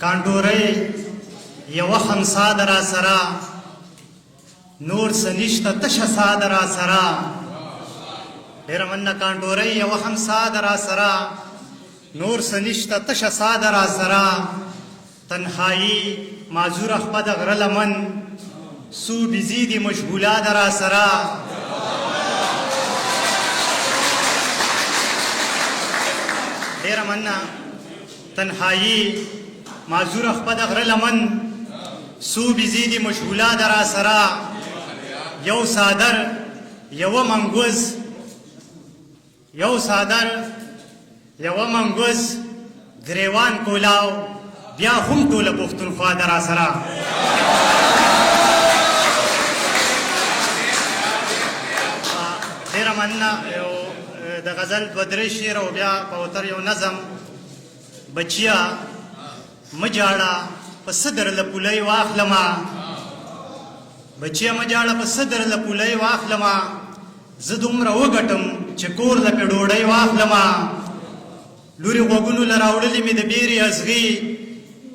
کانډورۍ یوه خمسا د را سره نور څه نشته تشه سا د را سره ډېره مننه کانډورۍ یوه خمسا د را سره نور څه نشته تشه سا د را سره تنهایي معذوره خپه د غره لمن سو بزي دي مشغوله د را سره ډېره مننه تنهایي معذوره خپه د غره لمن سو بزي دي مشغوله د را سره یو څادر یوه منګوز یو څادر یوه منګوز ګریوان کولاو بیا هم ټوله پښتونخوا د را سره ډېره مننه یو د غزل دوه درې شعر او بیا کوتر یو نظم بچیا مه جاړه په څه درله پولۍ واخلمه بچیا مه جاړه په څه درله پولۍ واخلمه زه دومره وګټم چې کور له پې ډوډۍ واخلمه لورې غوږونو له راوړلې مې د بیرې ازغي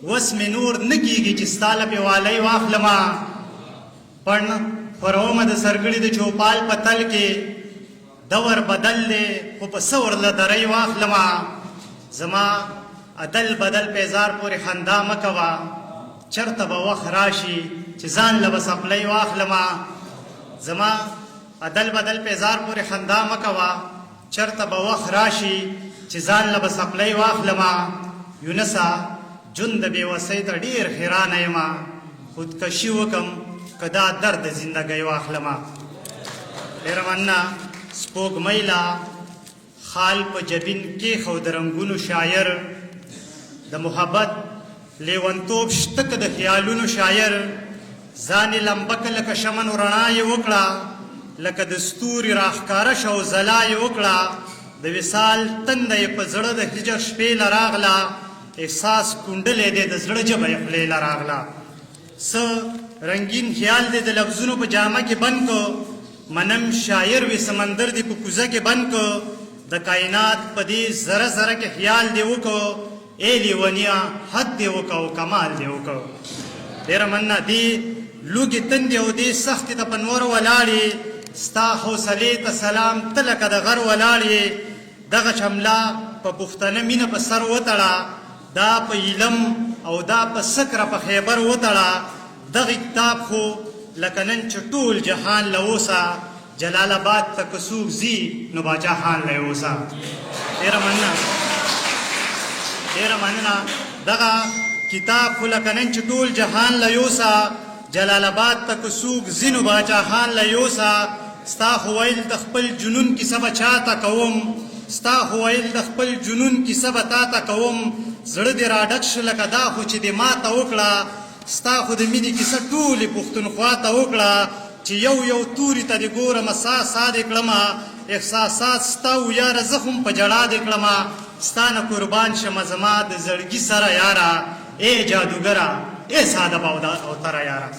اوس مې نور نه کېږي چې ستا له پې والی واخلمه پڼ خورومه د سرګړي د چوپال په تل کې دور بدل دی خو په څه ورله درۍ واخلمه زما عدل بدل پیزار پورې خندا مه کوه چرته به وخت راشي چې ځان له به سپلی واخلمه زما عدل بدل پیزار پورې خندا مه کوه چرته به وخت راشي چې ځان له به سپلی واخلمه یونسه جون د بېوسۍ ته ډېر حیرانه یمه خودکشي وکم که دا درد زندګۍ واخلمه ډېره مننه سپوږمۍ لا خال په جبین کېښو د رنګونو شاعر د محبت لیونتوب شته که د خیالونو شاعر ځان یې لمبه که لکه شمنو رڼا یې وکړه لکه د ستوري راښکاره شه او ځلا یې وکړه د وصال تنده یې په زړه د هجر شپې له راغله احساس کوندلی دی د زړه ژبه یې خولې له راغله څه رنګین خیال دی د لفظونو په جامه کې بند کو منم شاعر وي سمندر دی په کوزه کې بند کو د کائنات په دې ذره ذره کې خیال دی وکړو ای لیونیا حد دی وکړه او کمال دی وکړو ډېره مننه دې لوږې تندې او دې سختې ته په نور ولاړې ستا حوصلې ته سلام ته لکه د غر ولاړې دغه شمله په پښتنه مینه په سر وتړه دا په علم او دا په سکره په خیبر وتړه دغه کتاب خو لکه نن چې ټول جهان له اوسه جلال آباد ته که څوک ځي نو باچا خان له اوسه ډېره مننه ډېره مننه دغه کتاب خو لکه نن چې ټول جهان له یوسه جلال آباد ته که څوک ځي نو باچا خان له یوسه ستا خو ویل د خپل جنون کیسه به چاته کوم ستا خو ویل د خپل جنون کیسه به تاته کوم زړه دې راډک شه لکه دا خو چې دې ماته وکړه ستا خو د مینې کیسه ټولې پښتونخوا ته وکړه چې یو یو توري ته دې ګورمه سا سا دې کړمه احساسات ستا و یاره زه هم په ژړا دې کړمه ستا نه قربان شمه زما د زړګي سره یاره ای جادوګره ای ساده باوتره یاره